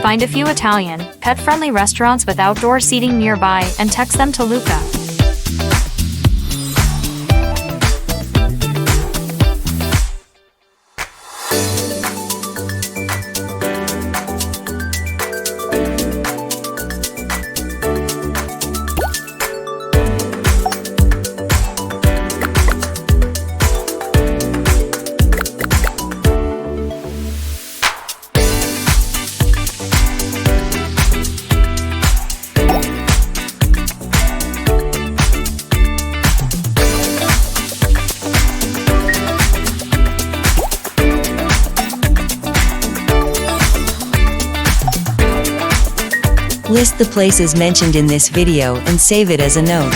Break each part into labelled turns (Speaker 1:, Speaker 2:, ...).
Speaker 1: Find a few Italian, pet-friendly restaurants with outdoor seating nearby and text them to Luca.
Speaker 2: List the places mentioned in this video and save it as a note.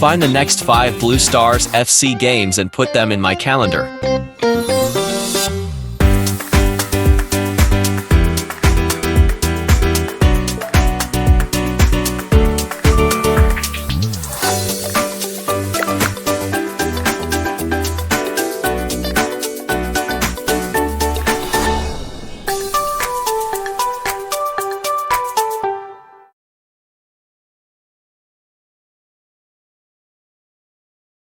Speaker 3: Find the next 5 Blue Stars FC games and put them in my calendar.